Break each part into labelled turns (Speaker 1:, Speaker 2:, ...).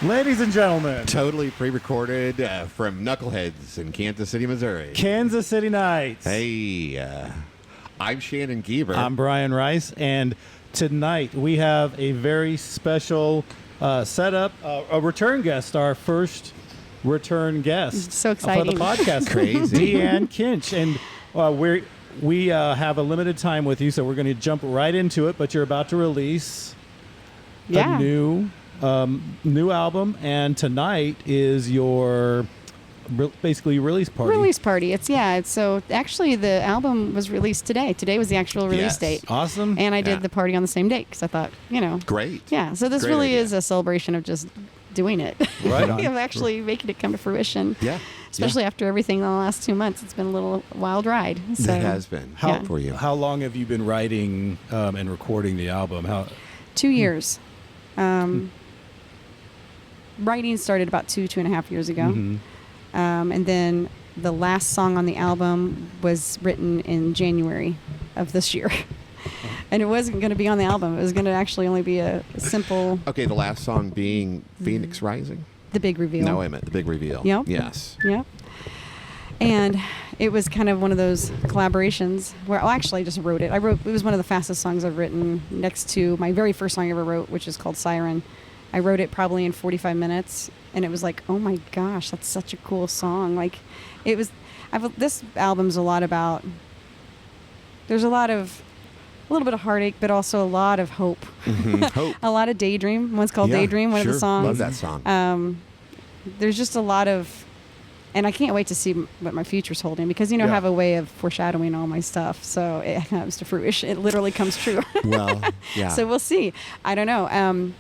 Speaker 1: Ladies and gentlemen,
Speaker 2: Totally pre-recorded from Knuckleheads in Kansas City, Missouri.
Speaker 1: Kansas City Knights.
Speaker 2: Hey, I'm Shannon Geber.
Speaker 1: I'm Brian Rice, and tonight we have a very special setup, a return guest, our first return guest.
Speaker 3: So exciting.
Speaker 1: For the podcast.
Speaker 2: Crazy.
Speaker 1: Deann Kinsch. And we have a limited time with you, so we're going to jump right into it, but you're about to release a new album, and tonight is your basically release party.
Speaker 3: Release party. So actually the album was released today. Today was the actual release date.
Speaker 1: Awesome.
Speaker 3: And I did the party on the same day because I thought,
Speaker 2: Great.
Speaker 3: Yeah. So this
Speaker 2: Great
Speaker 3: really
Speaker 2: idea.
Speaker 3: is a celebration of just doing it.
Speaker 1: Right on.
Speaker 3: Of actually making it come to fruition.
Speaker 2: Yeah.
Speaker 3: Especially after everything in the last 2 months. It's been a little wild ride. So
Speaker 2: It has been.
Speaker 3: Yeah.
Speaker 2: For you.
Speaker 1: How long have you been writing and recording the album?
Speaker 3: 2 years. Writing started about 2.5 years ago.
Speaker 1: Mm-hmm.
Speaker 3: And then the last song on the album was written in January of this year. And it wasn't going to be on the album. It was going to actually only be a simple...
Speaker 2: Okay, the last song being Phoenix Rising?
Speaker 3: The Big Reveal.
Speaker 2: No, I meant The Big Reveal.
Speaker 3: Yep.
Speaker 2: Yes.
Speaker 3: Yep. And it was kind of one of those collaborations where actually I just wrote it. It was one of the fastest songs I've written next to my very first song I ever wrote, which is called Siren. I wrote it probably in 45 minutes, and it was like, oh my gosh, that's such a cool song. Like, it was, this album's a lot about, there's a little bit of heartache, but also a lot of hope.
Speaker 2: Mm-hmm. Hope.
Speaker 3: A lot of Daydream. One's called Daydream, one of the songs.
Speaker 2: Love that song.
Speaker 3: There's just a lot of, and I can't wait to see what my future's holding because, I have a way of foreshadowing all my stuff. So it comes to fruition. It literally comes true.
Speaker 2: Well, yeah.
Speaker 3: So we'll see. I don't know.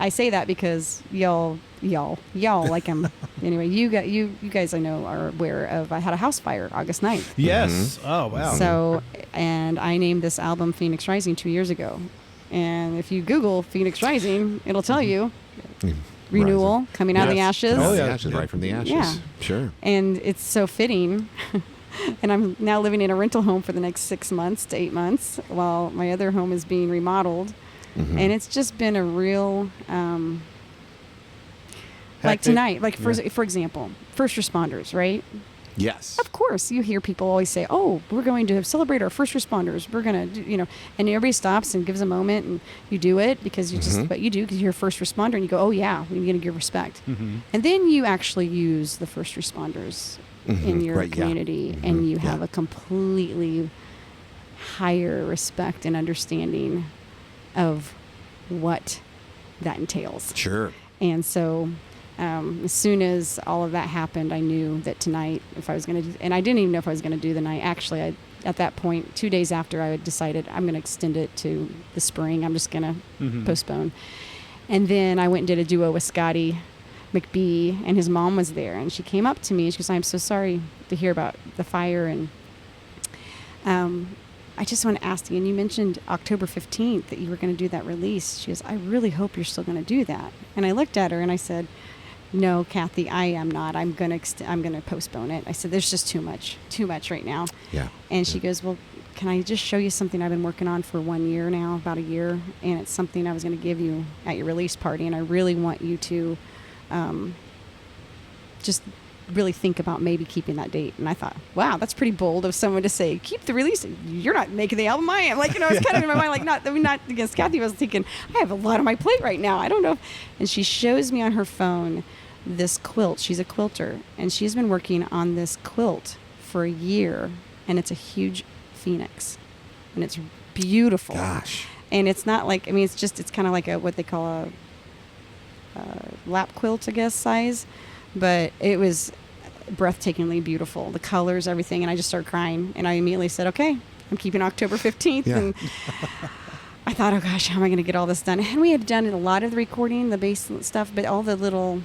Speaker 3: I say that because y'all like anyway, you guys I know are aware of, I had a house fire August 9th.
Speaker 1: Yes.
Speaker 2: Mm-hmm.
Speaker 1: Oh, wow.
Speaker 3: So, and I named this album Phoenix Rising 2 years ago. And if you Google Phoenix Rising, it'll tell you renewal,
Speaker 2: Rising.
Speaker 3: coming out of the ashes.
Speaker 2: Coming out of
Speaker 1: yeah.
Speaker 2: the ashes, right from the ashes.
Speaker 3: Yeah.
Speaker 2: Sure.
Speaker 3: And it's so fitting. And I'm now living in a rental home for the next 6 months to 8 months while my other home is being remodeled.
Speaker 2: Mm-hmm.
Speaker 3: And it's just been a real, like
Speaker 1: Hectic.
Speaker 3: tonight, like for example, first responders, right?
Speaker 2: Yes.
Speaker 3: Of course, you hear people always say, "Oh, we're going to celebrate our first responders. We're going to, and everybody stops and gives a moment, and you do it because you just, but you do because you're a first responder, and you go, "Oh yeah, we're going to give respect," and then you actually use the first responders in your community, and you have a completely higher respect and understanding of what that entails.
Speaker 2: Sure.
Speaker 3: And so as soon as all of that happened, I knew that tonight, if I was going to do, and I didn't even know if I was going to do the night. Actually, at that point, 2 days after, I had decided I'm going to extend it to the spring. I'm just going to postpone. And then I went and did a duo with Scotty McBee, and his mom was there. And she came up to me and she goes, "I'm so sorry to hear about the fire. And I just want to ask you, and you mentioned October 15th that you were going to do that release." She goes, "I really hope you're still going to do that." And I looked at her and I said, "No, Kathy, I am not. I'm going to postpone it." I said, "There's just too much right now."
Speaker 2: Yeah.
Speaker 3: And she goes, "Well, can I just show you something I've been working on for 1 year now, about a year, and it's something I was going to give you at your release party, and I really want you to just really think about maybe keeping that date." And I thought, wow, that's pretty bold of someone to say, keep the release. You're not making the album, I am. Like, it's kind of in my mind, like, not against Kathy. I was thinking, I have a lot on my plate right now. I don't know. And she shows me on her phone this quilt. She's a quilter, and she's been working on this quilt for a year, and it's a huge phoenix, and it's beautiful.
Speaker 2: Gosh.
Speaker 3: And it's not like, it's kind of like what they call a lap quilt, I guess, size. But it was breathtakingly beautiful. The colors, everything. And I just started crying. And I immediately said, okay, I'm keeping October 15th.
Speaker 2: Yeah.
Speaker 3: And I thought, oh gosh, how am I going to get all this done? And we had done a lot of the recording, the bass stuff, but all the little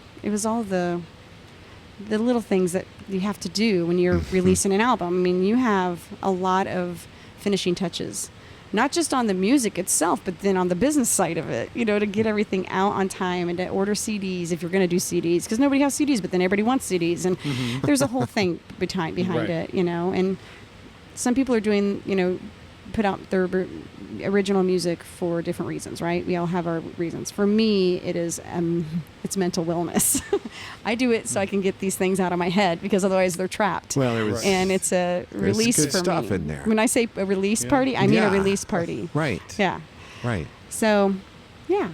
Speaker 3: things that you have to do when you're releasing an album. You have a lot of finishing touches. Not just on the music itself, but then on the business side of it, to get everything out on time and to order CDs if you're going to do CDs, because nobody has CDs, but then everybody wants CDs. And there's a whole thing behind
Speaker 1: right.
Speaker 3: it, and some people are doing, put out their original music for different reasons, right? We all have our reasons. For me, it is it's mental wellness. I do it so I can get these things out of my head because otherwise they're trapped.
Speaker 2: Well, there was,
Speaker 3: and it's a release
Speaker 2: good
Speaker 3: for
Speaker 2: stuff
Speaker 3: me.
Speaker 2: in there.
Speaker 3: When I say a release party, I mean a release party.
Speaker 2: Right.
Speaker 3: Yeah.
Speaker 2: Right.
Speaker 3: So, yeah.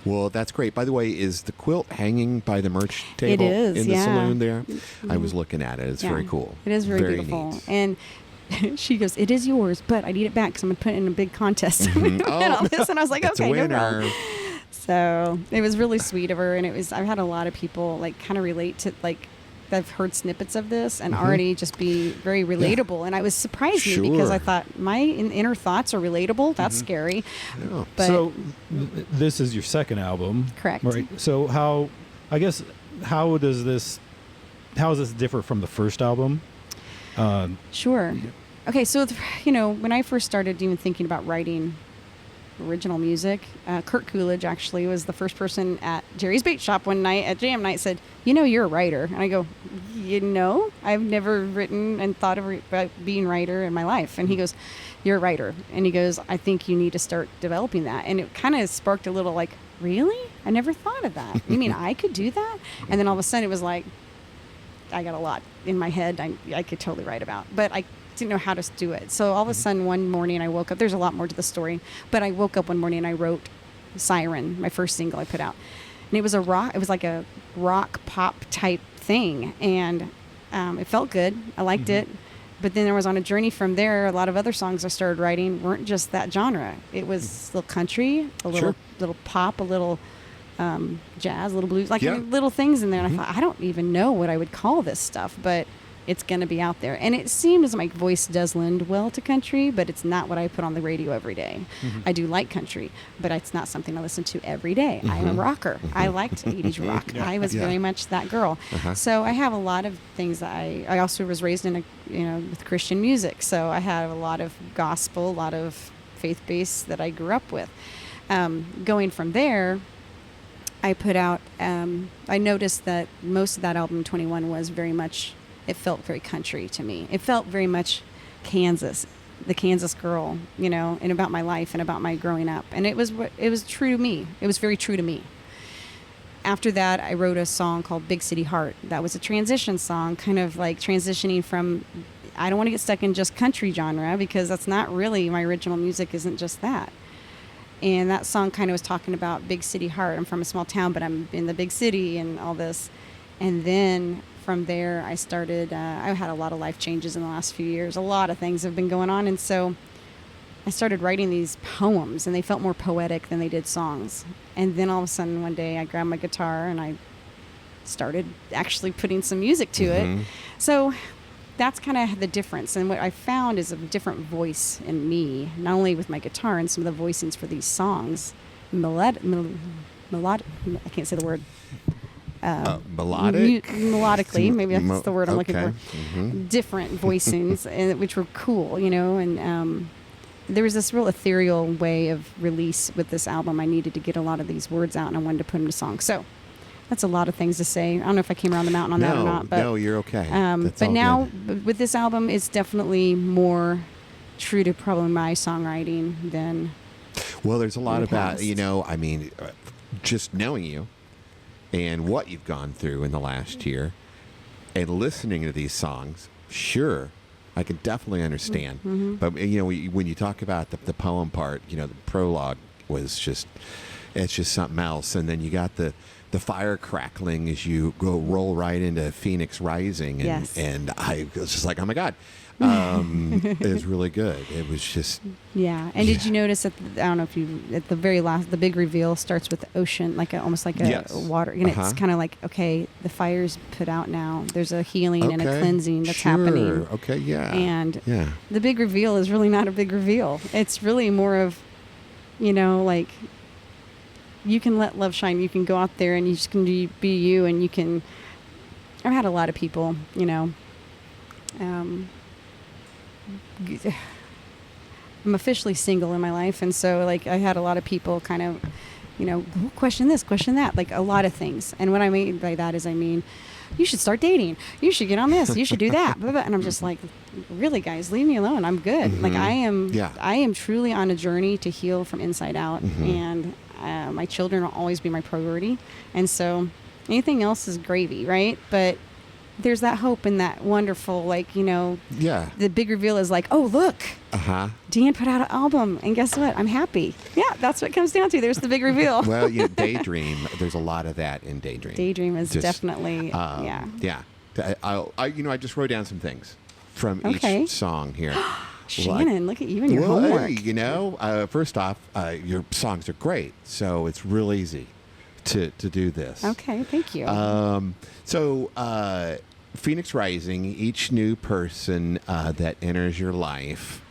Speaker 2: Well, that's great. By the way, is the quilt hanging by the merch table
Speaker 3: It is,
Speaker 2: in the
Speaker 3: yeah.
Speaker 2: saloon there? I was looking at it. It's very cool.
Speaker 3: It is very beautiful.
Speaker 2: Neat.
Speaker 3: And she goes, "It is yours, but I need it back because I'm going to put it in a big contest."
Speaker 2: Mm-hmm.
Speaker 3: And all this, and I was like,
Speaker 2: It's a
Speaker 3: "Okay, no
Speaker 2: winner.
Speaker 3: problem." So it was really sweet of her, and I've had a lot of people like kind of relate to like. I've heard snippets of this and already just be very relatable, and I was surprised me because I thought my inner thoughts are relatable. That's scary.
Speaker 2: Oh.
Speaker 3: But
Speaker 1: So this is your second album,
Speaker 3: correct.
Speaker 1: right? So how does this differ from the first album?
Speaker 3: Sure. Okay, so when I first started even thinking about writing original music, Kurt Coolidge actually was the first person at Jerry's Bait Shop one night at Jam Night said, "You're a writer." And I go, I've never written and thought about being a writer in my life. And he goes, "You're a writer." And he goes, "I think you need to start developing that." And it kind of sparked a little like, really? I never thought of that. You mean I could do that? And then all of a sudden it was like, I got a lot in my head I could totally write about, but I didn't know how to do it. So all of a sudden one morning I woke up, there's a lot more to the story, but I woke up one morning and I wrote Siren, my first single I put out. And it was like a rock pop type thing. And it felt good. I liked it. But then I was on a journey from there. A lot of other songs I started writing weren't just that genre. It was a little country, a little pop, a little jazz, a little blues, like little things in there. And I thought, I don't even know what I would call this stuff, but it's going to be out there. And it seemed as my voice does lend well to country, but it's not what I put on the radio every day. I do like country, but it's not something I listen to every day. I am a rocker. I liked 80s rock. I was very much that girl. So I have a lot of things that I also was raised in with Christian music. So I have a lot of gospel, a lot of faith-based that I grew up with. Going from there, I put out, I noticed that most of that album, 21, was very much, it felt very country to me. It felt very much Kansas, the Kansas girl, and about my life and about my growing up. And it was true to me. It was very true to me. After that, I wrote a song called Big City Heart. That was a transition song, kind of like transitioning from, I don't want to get stuck in just country genre because that's not really, my original music isn't just that. And that song kind of was talking about big city heart. I'm from a small town, but I'm in the big city and all this. And then from there, I started, I've had a lot of life changes in the last few years. A lot of things have been going on. And so I started writing these poems, and they felt more poetic than they did songs. And then all of a sudden, one day, I grabbed my guitar, and I started actually putting some music to it. So that's kind of the difference. And what I found is a different voice in me, not only with my guitar and some of the voicings for these songs, melodic, I can't say the word. Melodically, maybe that's the word I'm looking for. Different voicings, which were cool, and there was this real ethereal way of release with this album. I needed to get a lot of these words out, and I wanted to put them to songs. So that's a lot of things to say. I don't know if I came around the mountain on that or not. But,
Speaker 2: no, you're okay.
Speaker 3: But now with this album, it's definitely more true to probably my songwriting than.
Speaker 2: Well, there's a lot about,
Speaker 3: past.
Speaker 2: just knowing you and what you've gone through in the last year and listening to these songs, sure, I can definitely understand. But, when you talk about the poem part, the prologue was it's just something else. And then you got the fire crackling as you roll right into Phoenix Rising. And I was just like, oh my God. It was really good. It was just.
Speaker 3: Yeah. And did you notice at the very last, the big reveal starts with the ocean, almost like a water. And it's kind of like, okay, the fire's put out now. There's a healing and a cleansing that's happening.
Speaker 2: Okay. Yeah.
Speaker 3: And the big reveal is really not a big reveal. It's really more of, you can let love shine. You can go out there and you just can be you, and you can. I've had a lot of people, I'm officially single in my life, and so I had a lot of people kind of, question this, question that, a lot of things. And what I mean by that is, you should start dating. You should get on this. You should do that. Blah, blah. And I'm just like, really, guys, leave me alone. I'm good. Like I am truly on a journey to heal from inside out. And my children will always be my priority. And so anything else is gravy, right? But there's that hope and that wonderful, like, the big reveal is like, oh, look, Deann put out an album, and guess what? I'm happy. Yeah, that's what it comes down to. There's the big reveal.
Speaker 2: Well, Daydream, there's a lot of that in Daydream.
Speaker 3: Daydream is definitely,
Speaker 2: Yeah. I just wrote down some things from each song here.
Speaker 3: Shannon, look at you and your homework.
Speaker 2: First off, your songs are great, so it's real easy to do this.
Speaker 3: Okay, thank you.
Speaker 2: So Phoenix Rising, each new person that enters your life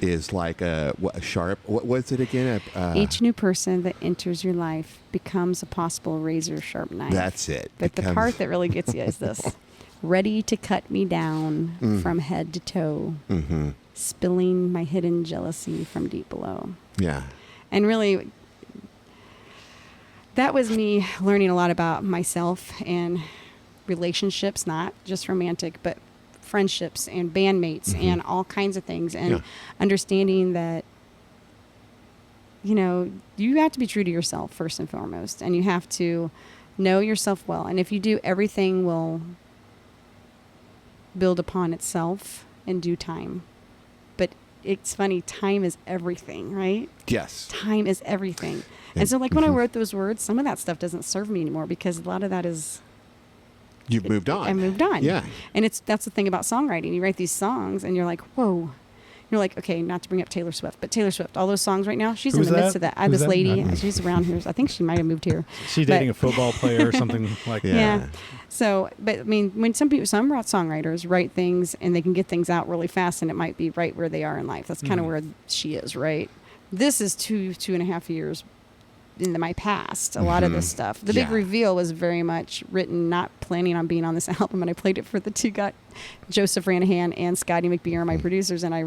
Speaker 2: is like a sharp, what was it again?
Speaker 3: Each new person that enters your life becomes a possible razor sharp knife.
Speaker 2: That's it.
Speaker 3: But the part that really gets you is this. Ready to cut me down from head to toe, spilling my hidden jealousy from deep below.
Speaker 2: Yeah.
Speaker 3: And really, that was me learning a lot about myself and relationships, not just romantic, but friendships and bandmates and all kinds of things. And understanding that, you have to be true to yourself first and foremost. And you have to know yourself well. And if you do, everything will build upon itself in due time. But it's funny, time is everything, right?
Speaker 2: Yes.
Speaker 3: Time is everything. And so like when I wrote those words, some of that stuff doesn't serve me anymore because a lot of that is...
Speaker 2: You've moved on.
Speaker 3: I moved on.
Speaker 2: Yeah.
Speaker 3: And that's the thing about songwriting. You write these songs and you're like, whoa. You're like, okay, not to bring up Taylor Swift, but Taylor Swift, all those songs right now, she's in the midst of that. I have this lady, she's around here. I think she might have moved here.
Speaker 1: She's dating a football player or something like that.
Speaker 3: Yeah. So, but I mean, when some songwriters write things and they can get things out really fast and it might be right where they are in life. That's kind of where she is, right? This is 2.5 years in my past, a lot of this stuff. The big reveal was very much written, not planning on being on this album, and I played it for the two guys, Joseph Ranahan and Scotty McBeer, my producers, and I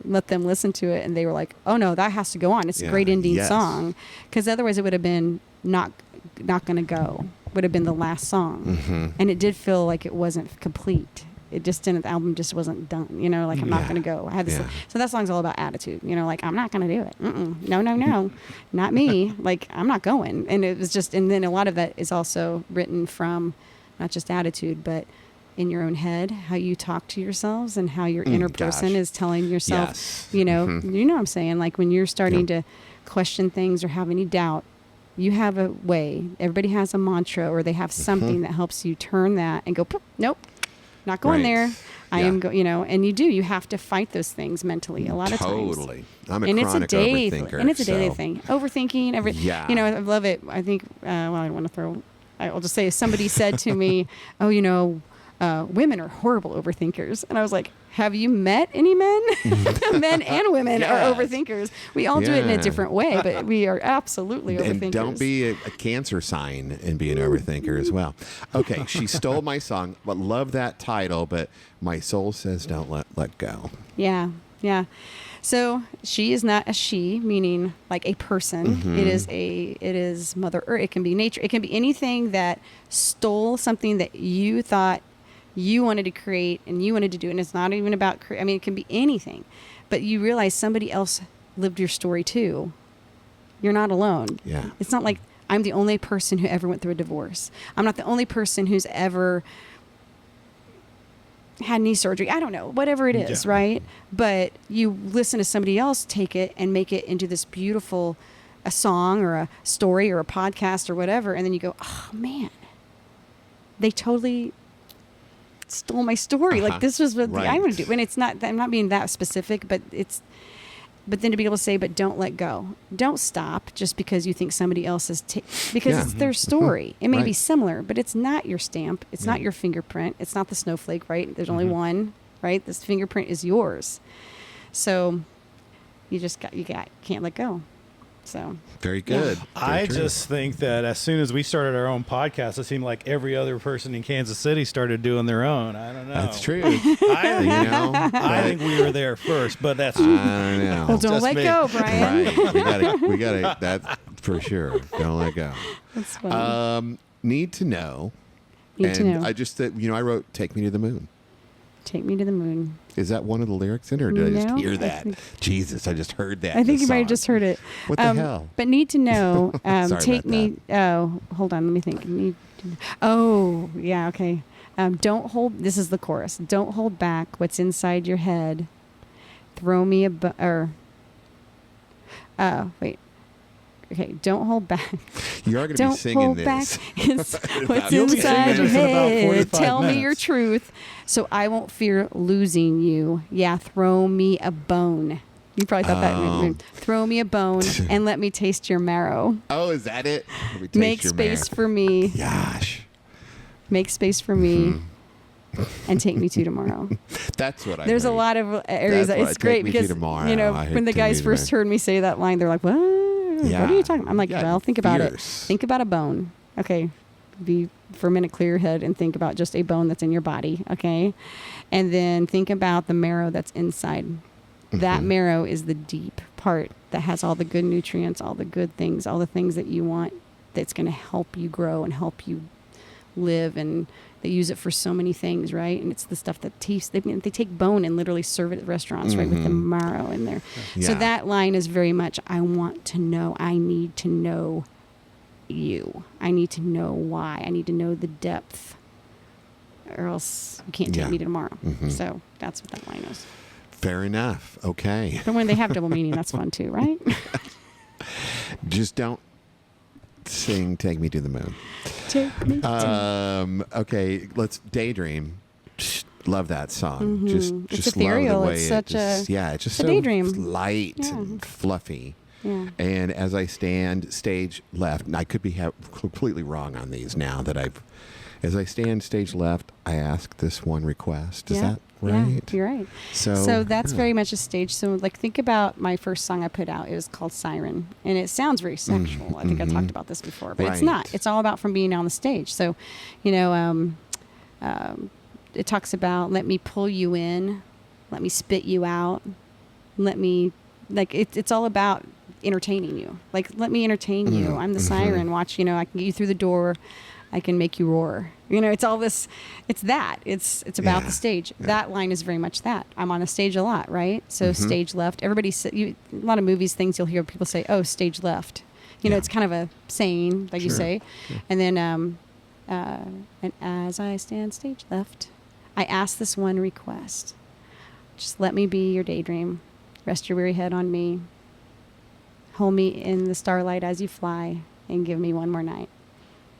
Speaker 3: let them listen to it, and they were like, oh no, that has to go on. It's a great ending song, because otherwise it would have been not gonna go, would have been the last song. And it did feel like it wasn't complete. It just didn't, the album just wasn't done, I'm not going to go. I had this, so that song's all about attitude, like, I'm not going to do it. No, not me. Like, I'm not going. And it was just, and then a lot of that is also written from not just attitude, but in your own head, how you talk to yourselves and how your inner person is telling yourself, you know what I'm saying? Like when you're starting to question things or have any doubt, you have a way, everybody has a mantra or they have something that helps you turn that and go, nope. Not going there. I am and you have to fight those things mentally a lot of times.
Speaker 2: Totally. I'm a chronic overthinker.
Speaker 3: And it's a daily thing. Overthinking, I love it. I think, I don't want to I'll just say somebody said to me, women are horrible overthinkers. And I was like, have you met any men? Men and women are overthinkers. We all do it in a different way, but we are absolutely overthinkers.
Speaker 2: And don't be a cancer sign and be an overthinker as well. Okay, She Stole My Song, but love that title, but my soul says don't let go.
Speaker 3: Yeah. So she is not a she, meaning like a person. It is Mother Earth. It can be nature. It can be anything that stole something that you thought you wanted to create and you wanted to do. And it's not even about, it can be anything, but you realize somebody else lived your story too. You're not alone.
Speaker 2: Yeah.
Speaker 3: It's not like I'm the only person who ever went through a divorce. I'm not the only person who's ever had knee surgery. I don't know, whatever it is, right? But you listen to somebody else take it and make it into this beautiful, a song or a story or a podcast or whatever. And then you go, oh man, they totally stole my story. Like this was what I want to do. And it's not, I'm not being that specific, but then to be able to say, but don't let go. Don't stop just because you think somebody else is, because it's their story. It may be similar, but it's not your stamp. It's not your fingerprint. It's not the snowflake, right? There's only one, right? This fingerprint is yours. So you can't let go. So
Speaker 2: very good.
Speaker 1: Yeah. I just think that as soon as we started our own podcast, it seemed like every other person in Kansas City started doing their own. I don't know.
Speaker 2: That's true.
Speaker 1: I think we were there first, but that's
Speaker 2: I don't know.
Speaker 3: Well, don't let go, Brian.
Speaker 2: Right. We gotta. That's for sure. Don't let go.
Speaker 3: That's funny.
Speaker 2: Need to know.
Speaker 3: Need to know.
Speaker 2: I just, I wrote "Take Me to the Moon."
Speaker 3: Take me to the moon.
Speaker 2: Is that one of the lyrics in it, or did I just
Speaker 3: No,
Speaker 2: hear
Speaker 3: I
Speaker 2: that? Jesus, I just heard that.
Speaker 3: I think
Speaker 2: in
Speaker 3: you
Speaker 2: the
Speaker 3: might have
Speaker 2: song.
Speaker 3: just heard it.
Speaker 2: What the hell?
Speaker 3: But need to know.
Speaker 2: Sorry
Speaker 3: Take
Speaker 2: about
Speaker 3: me. Oh, hold on. Let me think. Oh, yeah. Okay. Don't hold. This is the chorus. Don't hold back what's inside your head. Throw me a wait. Okay. Don't hold back.
Speaker 2: You are going to be
Speaker 3: Don't
Speaker 2: singing
Speaker 3: hold
Speaker 2: this.
Speaker 3: back. It's what's
Speaker 1: You'll be singing
Speaker 3: inside your
Speaker 1: this in about
Speaker 3: head.
Speaker 1: 45
Speaker 3: Tell me
Speaker 1: minutes.
Speaker 3: your truth, so I won't fear losing you. Yeah, throw me a bone. You probably thought that. Throw me a bone and let me taste your marrow.
Speaker 2: Oh, is that it? Let me taste
Speaker 3: Make
Speaker 2: your
Speaker 3: space
Speaker 2: marrow.
Speaker 3: for me.
Speaker 2: Gosh.
Speaker 3: Make space for me. And take me to tomorrow.
Speaker 2: That's what I
Speaker 3: There's a
Speaker 2: heard.
Speaker 3: lot of areas
Speaker 2: That's
Speaker 3: that
Speaker 2: what
Speaker 3: it's
Speaker 2: Take
Speaker 3: great
Speaker 2: Me to
Speaker 3: because
Speaker 2: Tomorrow. I heard
Speaker 3: when the
Speaker 2: Take Me
Speaker 3: guys
Speaker 2: to
Speaker 3: first
Speaker 2: Tomorrow.
Speaker 3: heard me say that line, they're like, "What?
Speaker 2: Yeah.
Speaker 3: What are you talking about?" I'm like,
Speaker 2: Yeah,
Speaker 3: "Well, think about it.
Speaker 2: fierce.
Speaker 3: Think about a bone. Okay, be for a minute, clear your head and think about just a bone that's in your body. Okay, and then think about the marrow that's inside. That marrow is the deep part that has all the good nutrients, all the good things, all the things that you want. That's going to help you grow and help you live, and they use it for so many things, right? And it's the stuff that tastes. They take bone and literally serve it at restaurants, right, with the marrow in there. So
Speaker 2: Yeah.
Speaker 3: that line is very much, I want to know. I need to know you. I need to know why. I need to know the depth, or else you can't take
Speaker 2: Yeah.
Speaker 3: me to tomorrow. So that's what that line is.
Speaker 2: Fair enough. Okay.
Speaker 3: But when they have double meaning, that's fun too, right?
Speaker 2: Just don't sing "Take Me to the Moon."
Speaker 3: Take me to
Speaker 2: Okay, let's daydream. Love that song. Just
Speaker 3: It's
Speaker 2: love
Speaker 3: ethereal.
Speaker 2: the way
Speaker 3: It's
Speaker 2: it
Speaker 3: such a-
Speaker 2: yeah, it's just
Speaker 3: it's a
Speaker 2: so
Speaker 3: daydream.
Speaker 2: light
Speaker 3: Yeah.
Speaker 2: and fluffy.
Speaker 3: Yeah.
Speaker 2: And as I stand stage left, and I could be completely wrong on these now that as I stand stage left, I ask this one request. Is
Speaker 3: Yeah.
Speaker 2: that right?
Speaker 3: Yeah, you're right.
Speaker 2: So,
Speaker 3: So that's
Speaker 2: yeah.
Speaker 3: very much a stage. So like think about my first song I put out. It was called Siren. And it sounds very sexual. I think I talked about this before. But it's not.
Speaker 2: Right.
Speaker 3: It's all about from being on the stage. So, it talks about let me pull you in, let me spit you out, let me it's all about entertaining you. Like let me entertain you. I'm the siren. Watch, I can get you through the door. I can make you roar. It's all this. It's that. It's about
Speaker 2: Yeah.
Speaker 3: the stage. Yeah. That line is very much that. I'm on a stage a lot, right? So stage left. Everybody. A lot of movies, things you'll hear people say, "Oh, stage left."
Speaker 2: Yeah.
Speaker 3: It's kind of a saying, like you say.
Speaker 2: Sure.
Speaker 3: And then, and as I stand stage left, I ask this one request: just let me be your daydream. Rest your weary head on me. Hold me in the starlight as you fly, and give me one more night.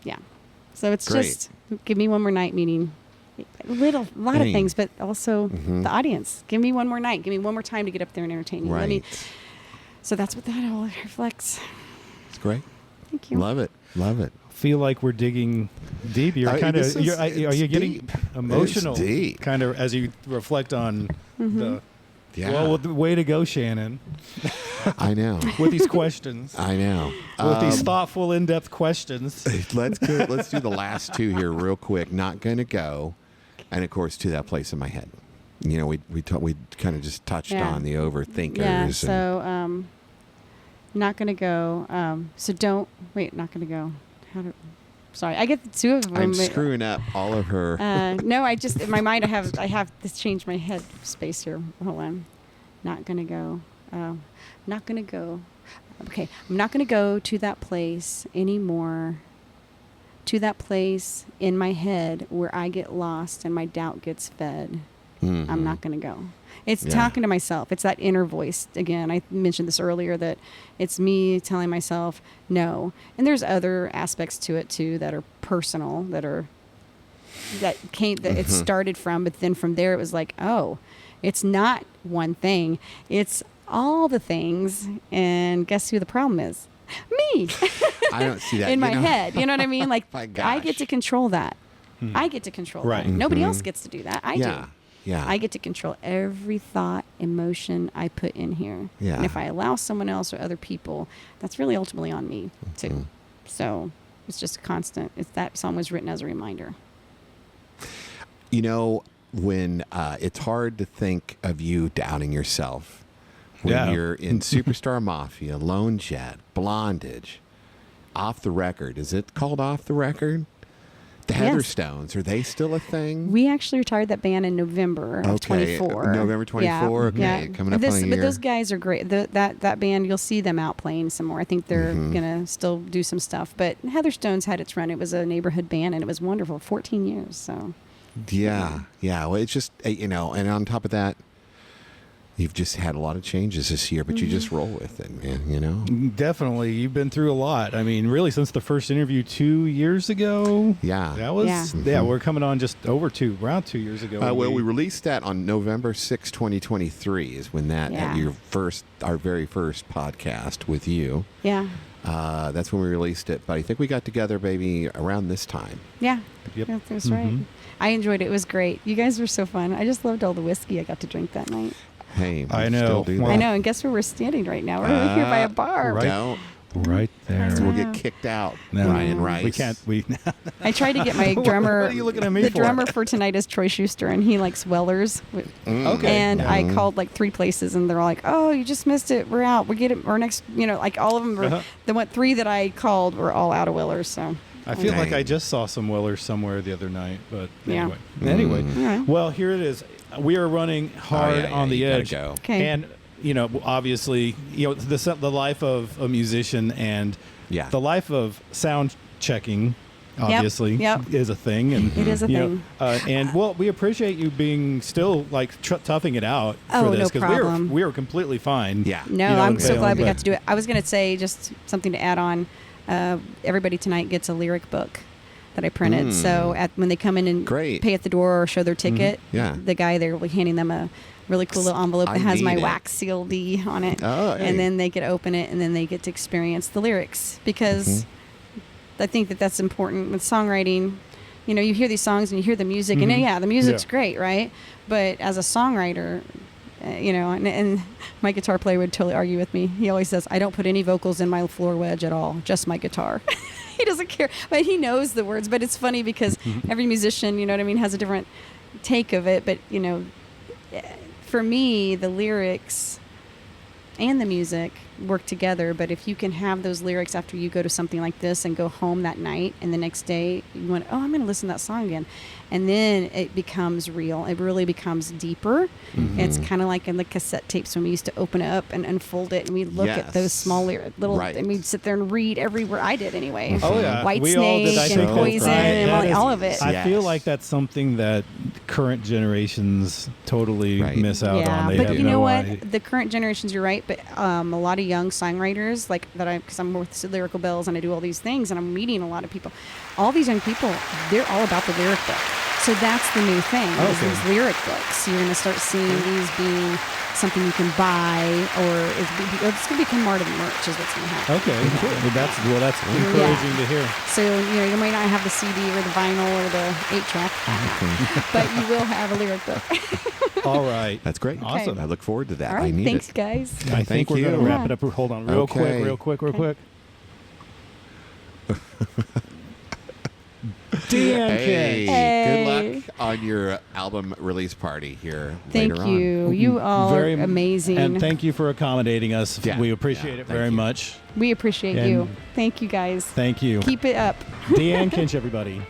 Speaker 3: Yeah. So it's
Speaker 2: Great.
Speaker 3: just give me one more night, meaning a lot of things, but also the audience. Give me one more night. Give me one more time to get up there and entertain you.
Speaker 2: Right.
Speaker 3: So that's what that all reflects.
Speaker 2: It's great.
Speaker 3: Thank you.
Speaker 2: Love it. Love it.
Speaker 1: Feel like we're digging deep. You're kind of. Are you getting
Speaker 2: deep.
Speaker 1: emotional?
Speaker 2: It's deep.
Speaker 1: Kind of as you reflect on the.
Speaker 2: Yeah.
Speaker 1: Well, the way to go, Shannon,
Speaker 2: I know.
Speaker 1: with these questions,
Speaker 2: I know.
Speaker 1: with these thoughtful, in-depth questions.
Speaker 2: Let's do the last two here real quick. Not gonna go, and of course, to that place in my head. We kind of just touched
Speaker 3: Yeah.
Speaker 2: on the overthinkers.
Speaker 3: Yeah.
Speaker 2: and-
Speaker 3: So not gonna go. So don't wait. Not gonna go. Sorry, I get the two of them.
Speaker 2: I'm screwing up all of her.
Speaker 3: No, I just in my mind I have this change my head space here. Hold on. Not gonna go. Not gonna go. Okay, I'm not gonna go to that place anymore. To that place in my head where I get lost and my doubt gets fed. I'm not gonna go. It's talking to myself. It's that inner voice. Again, I mentioned this earlier that it's me telling myself no. And there's other aspects to it too that are personal, that it started from, but then from there it was like, oh, it's not one thing. It's all the things. And guess who the problem is? Me.
Speaker 2: I don't see that
Speaker 3: in my head. You know what I mean? Like
Speaker 2: My
Speaker 3: I
Speaker 2: gosh.
Speaker 3: get to control that. I get to control
Speaker 1: Right.
Speaker 3: that. Nobody else gets to do that. I do.
Speaker 2: Yeah.
Speaker 3: I get to control every thought, emotion I put in here.
Speaker 2: Yeah.
Speaker 3: And if I allow someone else or other people, that's really ultimately on me too. So it's just a constant. That song was written as a reminder.
Speaker 2: When it's hard to think of you doubting yourself when
Speaker 1: Yeah.
Speaker 2: you're in Superstar Mafia, Lone Jet, Blondage, Off the Record. Is it called Off the Record? The Heatherstones, are they still a thing?
Speaker 3: We actually retired that band in November of 24.
Speaker 2: November 24.
Speaker 3: Yeah.
Speaker 2: Okay, coming up on a year.
Speaker 3: But those guys are great. That band, you'll see them out playing some more. I think they're gonna still do some stuff. But Heatherstones had its run. It was a neighborhood band, and it was wonderful. 14 years. So.
Speaker 2: Yeah. Well, it's just and on top of that, you've just had a lot of changes this year, but you just roll with it, man.
Speaker 1: Definitely. You've been through a lot. I mean, really, since the first interview 2 years ago.
Speaker 2: Yeah.
Speaker 1: That was, we're coming on just around 2 years ago.
Speaker 2: Well, we released that on November 6, 2023 is when that, our very first podcast with you.
Speaker 3: Yeah.
Speaker 2: That's when we released it. But I think we got together, baby, around this time.
Speaker 3: Yeah.
Speaker 1: Yep.
Speaker 3: That's right. I enjoyed it. It was great. You guys were so fun. I just loved all the whiskey I got to drink that night.
Speaker 2: Hey,
Speaker 1: I know.
Speaker 2: Still do that.
Speaker 3: I know, and guess where we're standing right now? We're over here by a bar.
Speaker 1: Right there.
Speaker 2: We'll get kicked out,
Speaker 1: No,
Speaker 2: Ryan Rice.
Speaker 1: We can't.
Speaker 3: I tried to get my drummer.
Speaker 1: What are you looking at me
Speaker 3: the
Speaker 1: for?
Speaker 3: drummer for tonight is Troy Schuster, and he likes Wellers.
Speaker 1: Okay.
Speaker 3: And I called like 3 places, and they're all like, "Oh, you just missed it. We're out. We get it. Our next, like all of them. Were, the 3 that I called were all out of Wellers. So
Speaker 1: I feel like
Speaker 2: Dang.
Speaker 1: I just saw some Wellers somewhere the other night, but
Speaker 3: Yeah.
Speaker 1: anyway.
Speaker 3: right.
Speaker 1: Well, here it is. We are running hard on the
Speaker 2: you gotta
Speaker 1: edge,
Speaker 2: go.
Speaker 3: Okay.
Speaker 1: and obviously, the life of a musician and
Speaker 2: Yeah.
Speaker 1: the life of sound checking. Obviously,
Speaker 3: Yep.
Speaker 1: is a thing, and
Speaker 3: It is a thing.
Speaker 1: and we appreciate you being still like toughing it out
Speaker 3: Oh,
Speaker 1: for this
Speaker 3: no problem.
Speaker 1: we were completely fine.
Speaker 2: Yeah.
Speaker 3: No,
Speaker 1: You know,
Speaker 3: I'm so glad we
Speaker 1: but-
Speaker 3: got to do it. I was going to say just something to add on. Everybody tonight gets a lyric book that I printed. So when they come in and
Speaker 2: Great.
Speaker 3: pay at the door or show their ticket,
Speaker 2: Yeah.
Speaker 3: the guy there will be handing them a really cool little envelope
Speaker 2: I
Speaker 3: that has my
Speaker 2: need it.
Speaker 3: wax CLD on it.
Speaker 2: Oh, hey.
Speaker 3: And then they get to open it, and then they get to experience the lyrics, because I think that's important with songwriting. You hear these songs and you hear the music, and the music's great, right? But as a songwriter, and my guitar player would totally argue with me. He always says, I don't put any vocals in my floor wedge at all, just my guitar. He doesn't care, but he knows the words. But it's funny because every musician, has a different take of it. But, for me, the lyrics and the music work together. But if you can have those lyrics after you go to something like this and go home that night, and the next day you went, I'm going to listen to that song again. And then it becomes real. It really becomes deeper. It's kind of like in the cassette tapes when we used to open it up and unfold it, and we look at those small little, and we'd sit there and read every word. I did anyway.
Speaker 1: Oh yeah,
Speaker 3: White
Speaker 1: we all
Speaker 3: Snake
Speaker 1: did. I think
Speaker 3: and
Speaker 1: that's
Speaker 3: Poison
Speaker 1: right.
Speaker 3: and
Speaker 1: That is-
Speaker 3: all of it.
Speaker 1: I feel like that's something that current generations totally
Speaker 2: Right.
Speaker 1: miss out on. They
Speaker 3: but
Speaker 1: have
Speaker 3: you know
Speaker 1: no
Speaker 3: what?
Speaker 1: idea.
Speaker 3: The current generations, you're right, but a lot of young songwriters, like that, because I'm with Lyrical Bells and I do all these things, and I'm meeting a lot of people. All these young people, they're all about the lyric book. So that's the new thing, is these lyric books. You're going to start seeing these being something you can buy, or it's going to become part of the merch is what's going to happen.
Speaker 1: Okay, cool. Well, that's encouraging to hear.
Speaker 3: So, you might not have the CD or the vinyl or the 8-track, but you will have a lyric book.
Speaker 1: All right.
Speaker 2: That's great.
Speaker 1: Awesome.
Speaker 2: I look forward to that.
Speaker 3: All right,
Speaker 2: I need
Speaker 3: thanks,
Speaker 2: it.
Speaker 3: guys.
Speaker 1: I think
Speaker 2: Thank
Speaker 1: we're
Speaker 2: you.
Speaker 1: going to wrap
Speaker 3: Yeah.
Speaker 1: it up. Hold on, real quick. Deann
Speaker 2: Hey,
Speaker 3: Kinsch.
Speaker 2: good luck on your album release party here
Speaker 3: Thank
Speaker 2: later
Speaker 3: you.
Speaker 2: on.
Speaker 3: You all
Speaker 1: Very
Speaker 3: are amazing.
Speaker 1: And thank you for accommodating us.
Speaker 2: Yeah.
Speaker 1: We appreciate
Speaker 2: Yeah,
Speaker 1: it
Speaker 2: thank
Speaker 1: very
Speaker 2: you.
Speaker 1: much.
Speaker 3: We appreciate
Speaker 1: And-
Speaker 3: you. Thank you, guys.
Speaker 1: Thank you.
Speaker 3: Keep it up.
Speaker 1: Deann Kinsch, everybody.